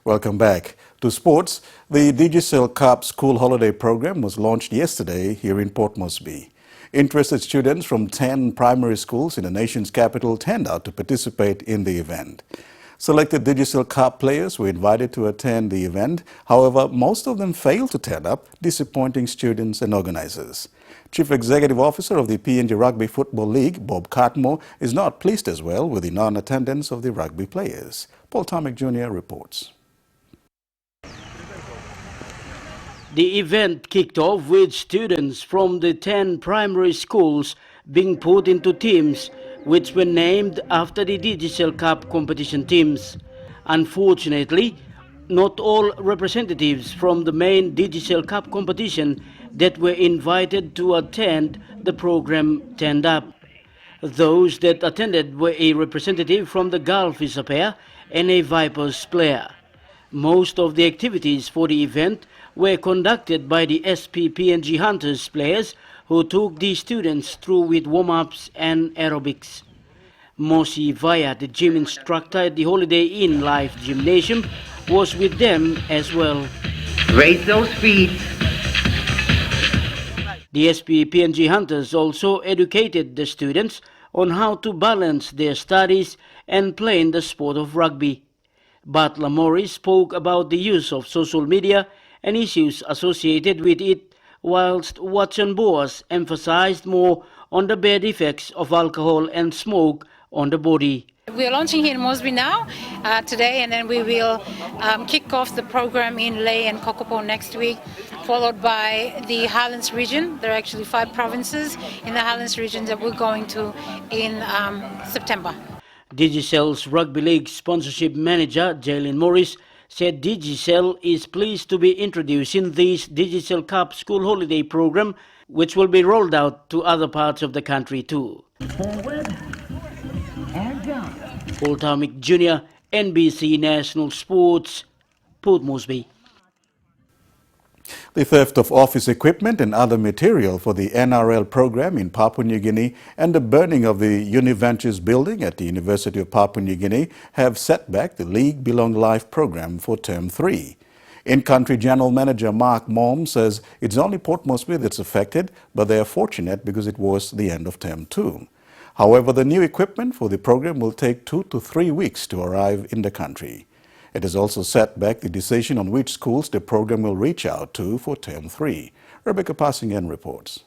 Welcome back. To sports, the Digicel Cup school holiday program was launched yesterday here in Port Moresby. Interested students from 10 primary schools in the nation's capital turned out to participate in the event. Selected Digicel Cup players were invited to attend the event. However, most of them failed to turn up, disappointing students and organizers. Chief Executive Officer of the PNG Rugby Football League, Bob Cartmore, is not pleased as well with the non-attendance of the rugby players. Paul Tomic Jr. reports. The event kicked off with students from the 10 primary schools being put into teams which were named after the Digicel Cup competition teams. Unfortunately, not all representatives from the main Digicel Cup competition that were invited to attend the program turned up. Those that attended were a representative from the Gulf pair and a Vipers player. Most of the activities for the event were conducted by the SPPNG Hunters players who took the students through with warm-ups and aerobics. Mosi Vaya, the gym instructor at the Holiday Inn Life Gymnasium, was with them as well. Raise those feet. The SPPNG Hunters also educated the students on how to balance their studies and play in the sport of rugby. Butler Morris spoke about the use of social media and issues associated with it, whilst Watson Boas emphasized more on the bad effects of alcohol and smoke on the body. We are launching here in Moresby now, today, and then we will kick off the program in Lae and Kokopo next week, followed by the Highlands region. There are actually 5 provinces in the Highlands region that we're going to in September. Digicel's Rugby League sponsorship manager, Jalen Morris, said Digicel is pleased to be introducing this Digicel Cup school holiday program, which will be rolled out to other parts of the country too. Forward and down. Paul Tomic Jr., NBC National Sports, Port Moresby. The theft of office equipment and other material for the NRL program in Papua New Guinea and the burning of the Univentures building at the University of Papua New Guinea have set back the League Belong Life program for Term 3. In-country General Manager Mark Mom says it's only Port Moresby that's affected, but they are fortunate because it was the end of Term 2. However, the new equipment for the program will take 2 to 3 weeks to arrive in the country. It has also set back the decision on which schools the program will reach out to for Term 3. Rebecca Passingen reports.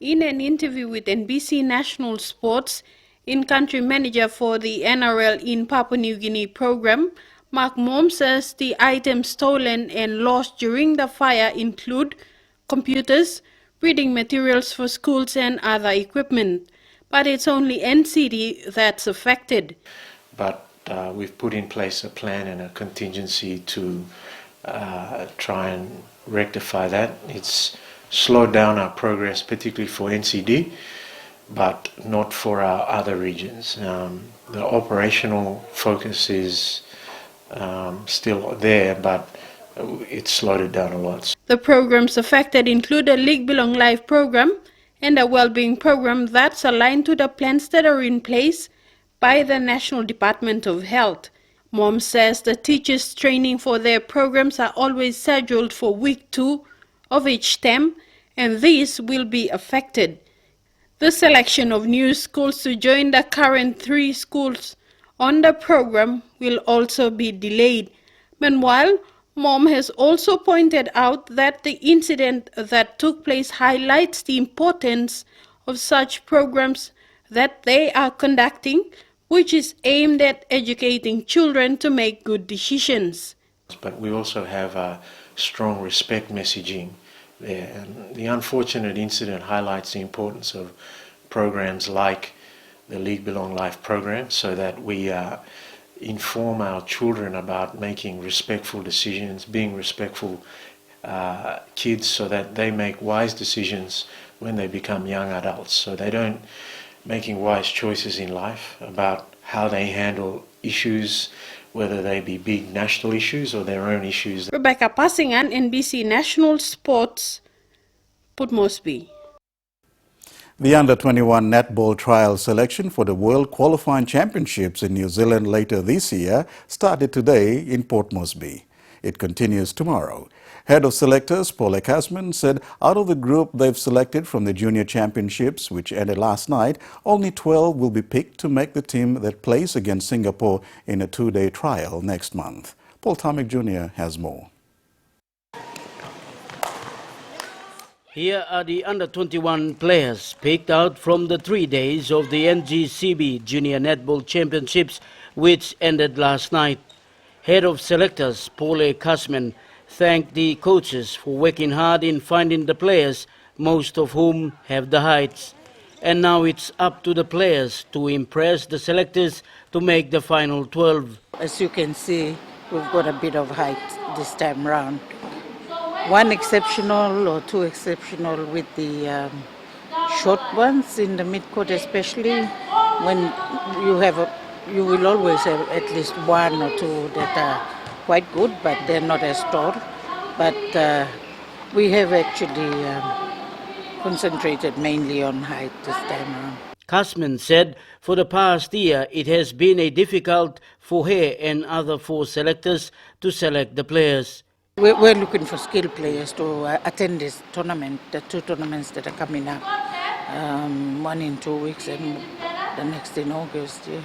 In an interview with NBC National Sports, in-country manager for the NRL in Papua New Guinea program, Mark Mom says the items stolen and lost during the fire include computers, reading materials for schools and other equipment. But it's only NCD that's affected. But we've put in place a plan and a contingency to try and rectify that. It's slowed down our progress, particularly for NCD, but not for our other regions. The operational focus is still there, but it's slowed it down a lot. The programs affected include a League Belong Life program and a well-being program that's aligned to the plans that are in place by the National Department of Health. Mom says the teachers' training for their programs are always scheduled for week 2 of each term, and these will be affected. The selection of new schools to join the current 3 schools on the program will also be delayed. Meanwhile, Mom has also pointed out that the incident that took place highlights the importance of such programs that they are conducting, which is aimed at educating children to make good decisions. But we also have a strong respect messaging there. And the unfortunate incident highlights the importance of programs like the League Belong Life program, so that we inform our children about making respectful decisions, being respectful kids, so that they make wise decisions when they become young adults, so they don't making wise choices in life about how they handle issues, whether they be big national issues or their own issues. Rebecca Passingan, NBC National Sports, Port Moresby. The Under-21 netball trial selection for the World Qualifying Championships in New Zealand later this year started today in Port Moresby. It continues tomorrow. Head of selectors Paul Casman said out of the group they've selected from the Junior Championships, which ended last night, only 12 will be picked to make the team that plays against Singapore in a two-day trial next month. Paul Tomic Jr. has more. Here are the under-21 players picked out from the 3 days of the NGCB Junior Netball Championships, which ended last night. Head of selectors Paul Casman thanked the coaches for working hard in finding the players, most of whom have the heights. And now it's up to the players to impress the selectors to make the final 12. As you can see, we've got a bit of height this time round. One exceptional or two exceptional with the short ones in the mid-court, especially when you will always have at least one or two that are quite good, but they're not as tall. But we have actually concentrated mainly on height this time around. Casman said for the past year it has been difficult for her and other four selectors to select the players. We're looking for skilled players to attend this tournament, the two tournaments that are coming up, one in 2 weeks and the next in August. Yeah.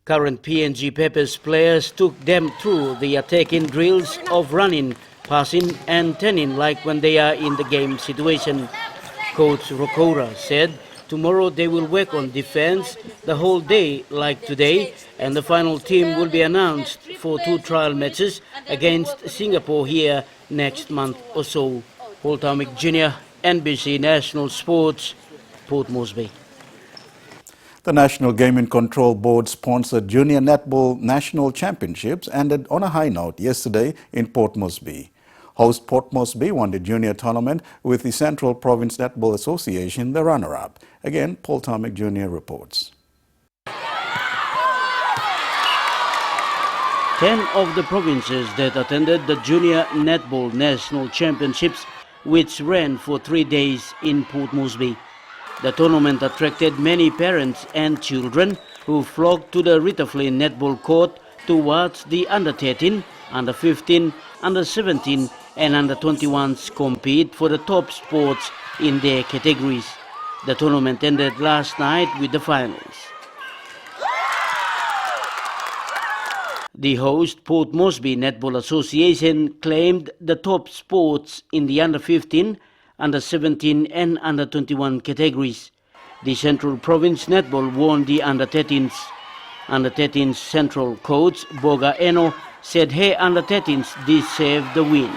Current PNG Peppers players took them through the attacking drills of running, passing and turning like when they are in the game situation. Coach Rokora said tomorrow they will work on defense the whole day like today, and the final team will be announced for two trial matches against Singapore here next month or so. Paul Tomic Jr., NBC National Sports, Port Moresby. The National Gaming Control Board-sponsored Junior Netball National Championships ended on a high note yesterday in Port Moresby. Host Port Moresby won the junior tournament with the Central Province Netball Association the runner-up. Again, Paul Tomic Jr. reports. 10 of the provinces that attended the Junior Netball National Championships, which ran for 3 days in Port Moresby. The tournament attracted many parents and children who flocked to the Rita Flynn Netball Court to watch the under-13, under-15, under-17 and under-21s compete for the top spots in their categories. The tournament ended last night with the finals. The host Port Moresby Netball Association claimed the top spots in the under-15, under-17 and under-21 categories. The Central Province Netball won the under-13s. Under-13s Central coach Boga Eno said her under-13s deserved the win.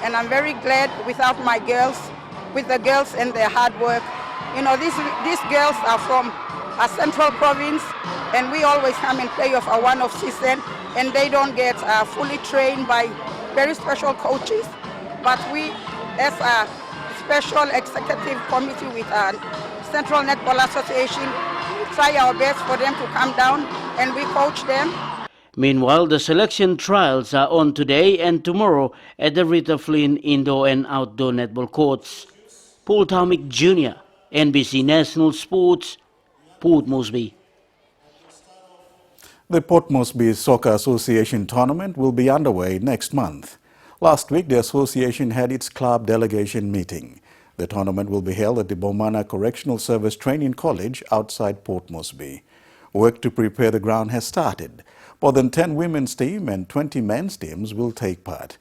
And I'm very glad without my girls, with the girls and their hard work. You know, these girls are from a Central Province, and we always come and play of a one-off season, and they don't get fully trained by very special coaches. But we, as a special executive committee with our Central Netball Association, we try our best for them to come down, and we coach them. Meanwhile, the selection trials are on today and tomorrow at the Rita Flynn Indoor and Outdoor Netball Courts. Paul Tomic Jr., NBC National Sports, Port Moresby. The Port Moresby Soccer Association tournament will be underway next month. Last week, the association had its club delegation meeting. The tournament will be held at the Bomana Correctional Service Training College outside Port Moresby. Work to prepare the ground has started. More than 10 women's teams and 20 men's teams will take part.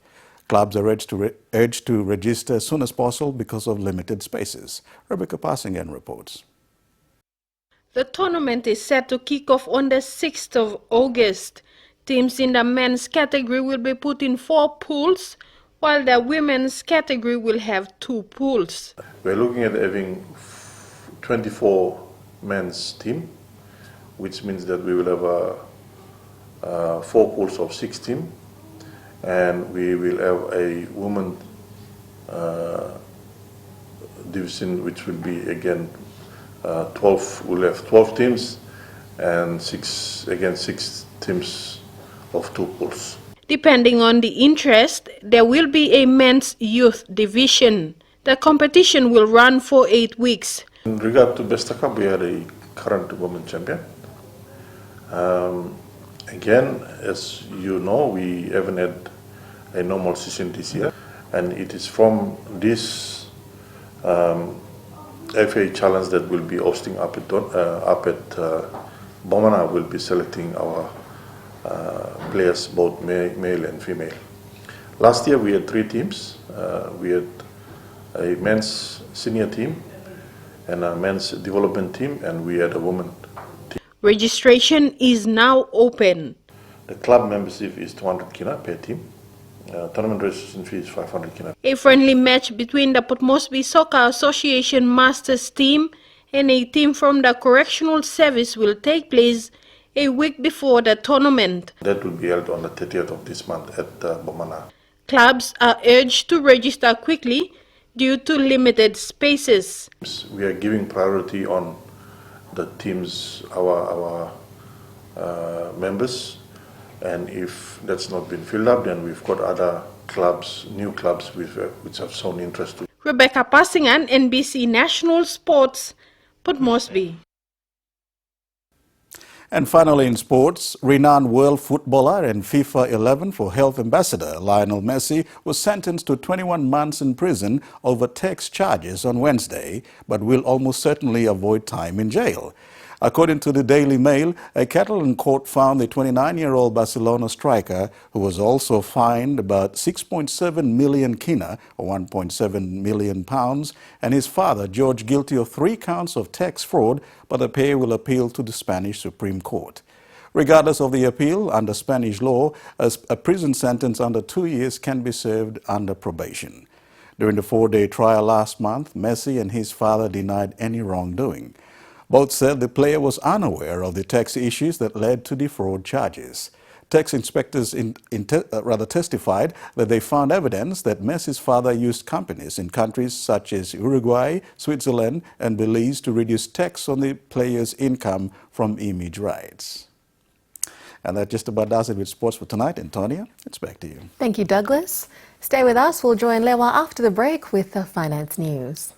Clubs are urged to register as soon as possible because of limited spaces. Rebecca Passingham reports. The tournament is set to kick off on the 6th of August. Teams in the men's category will be put in 4 pools, while the women's category will have 2 pools. We're looking at having 24 men's team, which means that we will have 4 pools of 6 teams, and we will have a women division, which will be again 12. We'll have 12 teams and 6 teams of 2 pools. Depending on the interest, there will be a men's youth division. The competition will run for 8 weeks. In regard to Besta Cup, we are the current women champion. Again, as you know, we haven't had a normal season this year, and it is from this FA challenge that will be hosting up at Bomana. Will be selecting our players, both male and female. Last year we had 3 teams. We had a men's senior team and a men's development team, and we had a women team. Registration is now open. The club membership is 200 kina per team. Tournament registration fee is 500 kina. A friendly match between the Port Moresby Soccer Association Masters team and a team from the Correctional Service will take place a week before the tournament. That will be held on the 30th of this month at Bomana. Clubs are urged to register quickly due to limited spaces. We are giving priority on the teams, our members, and if that's not been filled up, then we've got other clubs, new clubs which have shown interest. Rebecca Passingan, NBC National Sports, Port Moresby. And finally in sports, renowned world footballer and FIFA 11 for Health Ambassador Lionel Messi was sentenced to 21 months in prison over tax charges on Wednesday, but will almost certainly avoid time in jail. According to the Daily Mail, a Catalan court found the 29-year-old Barcelona striker, who was also fined about 6.7 million kina, or 1.7 million pounds, and his father, George, guilty of 3 counts of tax fraud, but the pair will appeal to the Spanish Supreme Court. Regardless of the appeal, under Spanish law, a prison sentence under 2 years can be served under probation. During the 4-day trial last month, Messi and his father denied any wrongdoing. Both said the player was unaware of the tax issues that led to the fraud charges. Tax inspectors testified that they found evidence that Messi's father used companies in countries such as Uruguay, Switzerland, and Belize to reduce tax on the player's income from image rights. And that just about does it with sports for tonight. Antonia, it's back to you. Thank you, Douglas. Stay with us. We'll join Lewa after the break with the finance news.